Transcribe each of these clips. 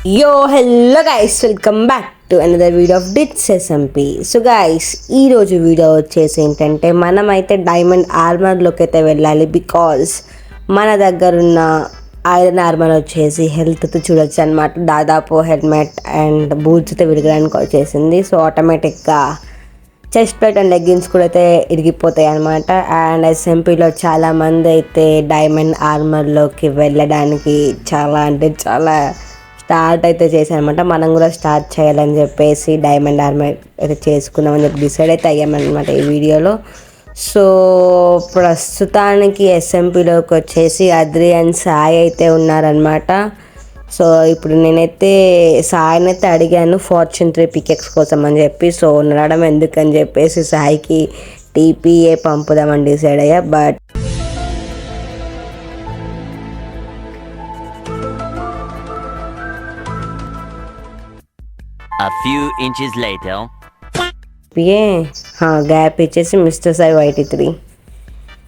Yo, hello guys, welcome back to another video of Dits SMP. So guys ఈరోజు video వచ్చేసి ఏంటంటే మనమైతే diamond ఆర్మర్లోకి అయితే వెళ్ళాలి. బికాజ్ మన దగ్గర ఉన్న ఐరన్ ఆర్మర్ వచ్చేసి హెల్త్తో చూడొచ్చు అనమాట. దాదాపు హెల్మెట్ అండ్ బూట్స్తో విరగడానికి వచ్చేసింది. సో ఆటోమేటిక్గా చెస్ట్ ప్లేట్ అండ్ లెగ్గిన్స్ కూడా అయితే ఇరిగిపోతాయి అనమాట. అండ్ ఎస్ఎంపీలో చాలామంది అయితే డైమండ్ ఆర్మర్లోకి వెళ్ళడానికి చాలా స్టార్ట్ అయితే చేశానమాట. మనం కూడా స్టార్ట్ చేయాలని చెప్పేసి డైమండ్ ఆర్మర్ అయితే చేసుకుందామని చెప్పి డిసైడ్ అయితే అయ్యామన్నమాట ఈ వీడియోలో. సో ప్రస్తుతానికి ఎస్ఎంపీలోకి వచ్చేసి అద్రి అండ్ సాయి అయితే ఉన్నారనమాట. సో ఇప్పుడు నేనైతే సాయిని అయితే అడిగాను ఫార్చ్యూన్ 3 పికెక్స్ కోసం అని చెప్పి. సో నడడం ఎందుకని చెప్పేసి సాయికి టీపీఏ పంపుదామని డిసైడ్ అయ్యా. But A few inches later. Gap ఇచ్చేసి mister Sai YT3.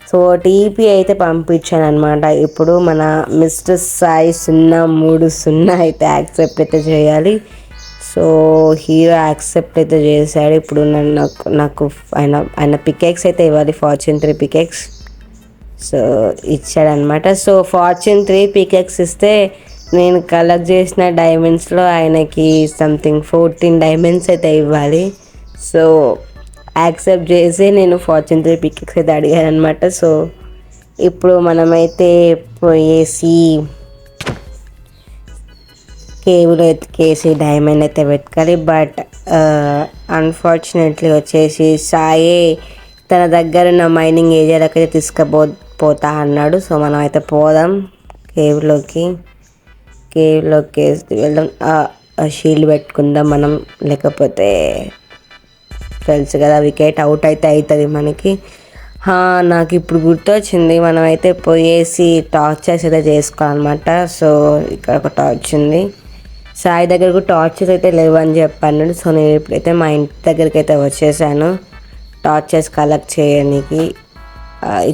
So TP అయితే పంపించాను అనమాట. ఇప్పుడు మన మిస్టర్ సాయి 030 అయితే యాక్సెప్ట్ అయితే చేయాలి. సో హీరో యాక్సెప్ట్ అయితే చేశాడు. ఇప్పుడు నాకు ఆయన పికెక్స్ అయితే ఇవ్వాలి, ఫార్చ్యూన్ 3 పికెక్స్. సో ఇచ్చాడనమాట. సో ఫార్చ్యూన్ 3 పికెక్స్ ఇస్తే నేను కలెక్ట్ చేసిన డైమండ్స్లో ఆయనకి సంథింగ్ 14 డైమండ్స్ అయితే ఇవ్వాలి. సో యాక్సెప్ట్ చేసి నేను ఫార్చ్యూన్ 3 పికెక్స్ అయితే అడిగాను అనమాట. సో ఇప్పుడు మనమైతే పోయేసి కేవ్లో ఎత్తికేసి డైమండ్ అయితే వెతకాలి. బట్ అన్ఫార్చునేట్లీ వచ్చేసి సాయి తన దగ్గర ఉన్న మైనింగ్ ఏరియాలోకి అయితే తీసుకుపోతా అన్నాడు. సో మనం అయితే పోదాం కేవ్లోకి వెళ్దాం. షీల్డ్ పెట్టుకుందాం మనం, లేకపోతే తెలుసు కదా వికెట్ అవుట్ అయితే అవుతుంది మనకి. నాకు ఇప్పుడు గుర్తొచ్చింది, మనం అయితే పోయేసి టార్చర్స్ అయితే చేసుకోవాలన్నమాట. సో ఇక్కడ ఒక టార్చ్ ఉంది. సాయి దగ్గరకు టార్చర్స్ అయితే లేవు అని చెప్పాను. సో నేను ఇప్పుడైతే మా ఇంటి దగ్గరికి అయితే వచ్చేసాను టార్చర్స్ కలెక్ట్ చేయడానికి.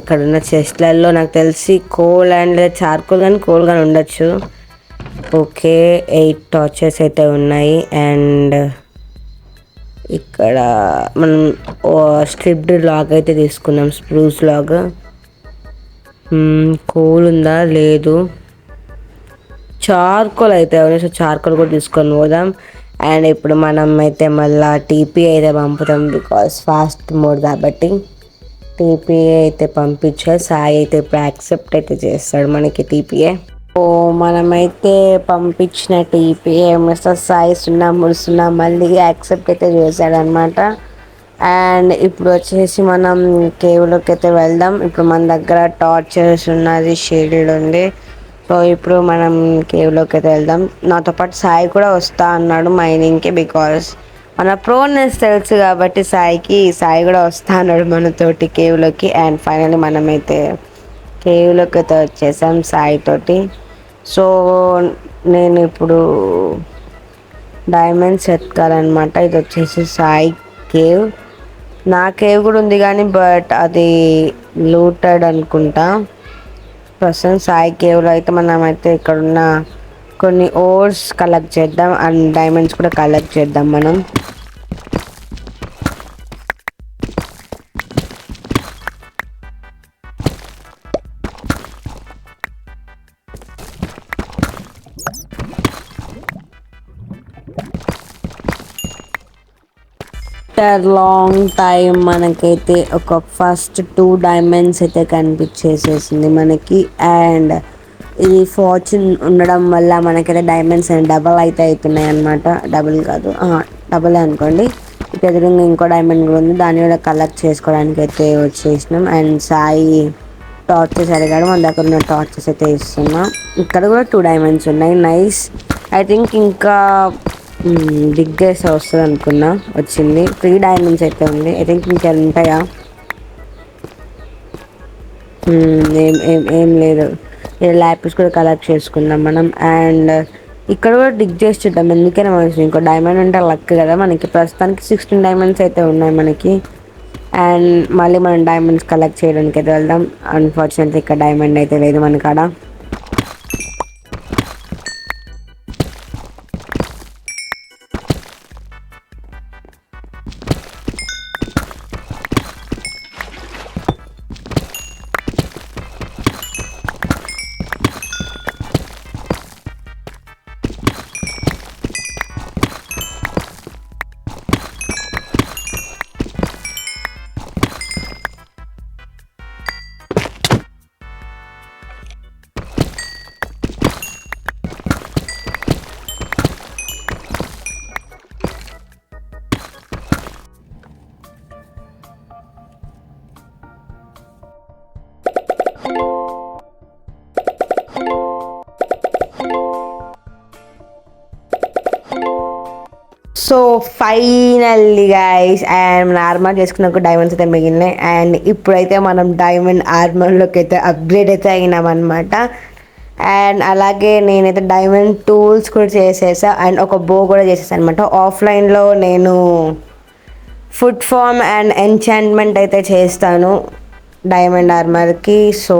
ఇక్కడ ఉన్న చెస్ట్లలో నాకు తెలిసి కోల్ అండ్ చార్కోల్ కానీ కోల్ కానీ ఉండొచ్చు. ఓకే, 8 టార్చెస్ అయితే ఉన్నాయి. అండ్ ఇక్కడ మనం స్ట్రిప్డ్ లాగ్ అయితే తీసుకున్నాం, స్ప్రూస్ లాగ్. కోల్ ఉందా? లేదు. చార్కోల్ అయితే ఉంది. సో చార్కోల్ కూడా తీసుకొని పోదాం. అండ్ ఇప్పుడు మనం అయితే మళ్ళీ టీపీ అయితే పంపుతాం, బికాస్ ఫాస్ట్ మోడ్ కాబట్టి. టీపీఏ అయితే పంపించాలి. సాయి అయితే ఇప్పుడు యాక్సెప్ట్ అయితే చేస్తాడు మనకి టీపీఏ. సో మనమైతే పంపించిన టీపీఏ మిస్టర్ సాయి 030 మళ్ళీ యాక్సెప్ట్ అయితే చేశాడనమాట. అండ్ ఇప్పుడు వచ్చేసి మనం కేవ్లోకి అయితే వెళ్దాం. ఇప్పుడు మన దగ్గర టార్చర్స్ ఉన్నది, షీల్డ్ ఉంది. సో ఇప్పుడు మనం కేవ్లోకి అయితే వెళ్దాం. నాతో పాటు సాయి కూడా వస్తా అన్నాడు మైనింగ్కి, బికాస్ మన ప్రోనెస్ తెలుసు కాబట్టి సాయి కూడా వస్తా అన్నాడు మనతోటి కేవ్లోకి. అండ్ ఫైనల్లీ మనమైతే కేవ్లోకి అయితే వచ్చేసాం సాయితోటి. సో నేను ఇప్పుడు డైమండ్స్ ఎత్తుకాలన్నమాట. ఇది వచ్చేసి సాయి కేవ్. నా కేవ్ కూడా ఉంది కానీ బట్ అది లూటెడ్ అనుకుంటా. ప్రస్తుతం సాయి కేవ్లో అయితే మనమైతే ఇక్కడున్న కొన్ని ఓర్స్ కలెక్ట్ చేద్దాం అండ్ డైమండ్స్ కూడా కలెక్ట్ చేద్దాం మనం. ఆఫ్టర్ లాంగ్ టైం మనకైతే ఒక ఫస్ట్ 2 డైమండ్స్ అయితే కనిపించేసేసింది మనకి. అండ్ ఇది ఫార్చ్యూన్ ఉండడం వల్ల మనకైతే డైమండ్స్ అండ్ డబల్ అయితే అవుతున్నాయి అనమాట. డబుల్ కాదు, డబుల్ అనుకోండి. ఇక ఎదురుగా ఇంకో డైమండ్ కూడా ఉంది, దాన్ని కూడా కలెక్ట్ చేసుకోవడానికి అయితే వచ్చేసినాం. అండ్ సాయి టార్చెస్ అడిగాడు, మన దగ్గర ఉన్న టార్చెస్ అయితే ఇస్తున్నాం. ఇక్కడ కూడా 2 డైమండ్స్ ఉన్నాయి. నైస్. ఐ థింక్ ఇంకా బిగ్గెస్ట్ వస్తుంది అనుకున్నా, వచ్చింది. 3 డైమండ్స్ అయితే ఉంది. ఐ థింక్ ఇంకా ఉంటాయా? ఏం లేదు. ల్యాపిస్ కూడా కలెక్ట్ చేసుకుందాం మనం. అండ్ ఇక్కడ కూడా డిగ్ చేసి చూద్దాం, ఎందుకైనా మంచిది. ఇంకో డైమండ్ అంటే లక్ కదా మనకి. ప్రస్తుతానికి 16 డైమండ్స్ అయితే ఉన్నాయి మనకి. అండ్ మళ్ళీ మనం డైమండ్స్ కలెక్ట్ చేయడానికి అయితే వెళ్దాం. అన్ఫార్చునేట్లీ ఇక్కడ డైమండ్ అయితే లేదు మన కాడ. సో ఫైనల్లీ గైస్ అండ్ మన ఆర్మర్ చేసుకున్నాక డైమండ్స్ అయితే మిగిలినాయి. అండ్ ఇప్పుడైతే మనం డైమండ్ ఆర్మర్లోకి అయితే అప్గ్రేడ్ అయితే అయినాం అనమాట. అండ్ అలాగే నేనైతే డైమండ్ టూల్స్ కూడా చేసేసా అండ్ ఒక బో కూడా చేసేసాను అనమాట. ఆఫ్లైన్లో నేను ఫుడ్ ఫామ్ అండ్ ఎంచాంట్మెంట్ అయితే చేస్తాను డైమండ్ ఆర్మర్కి. సో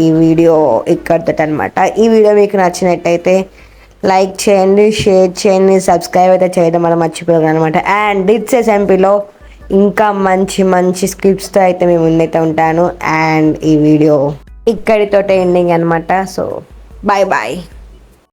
ఈ వీడియో ఇక్కడితో అనమాట. ఈ వీడియో మీకు నచ్చినట్టయితే లైక్ చేయండి, షేర్ చేయండి, సబ్స్క్రైబ్ అయితే చేయడం మనం మర్చిపోయాం అనమాట. అండ్ డిట్స్ ఎస్ఎంపీలో ఇంకా మంచి మంచి స్క్రిప్ట్స్తో అయితే మేము ముందైతే ఉంటాను. అండ్ ఈ వీడియో ఇక్కడితోటే ఎండింగ్ అనమాట. So bye bye.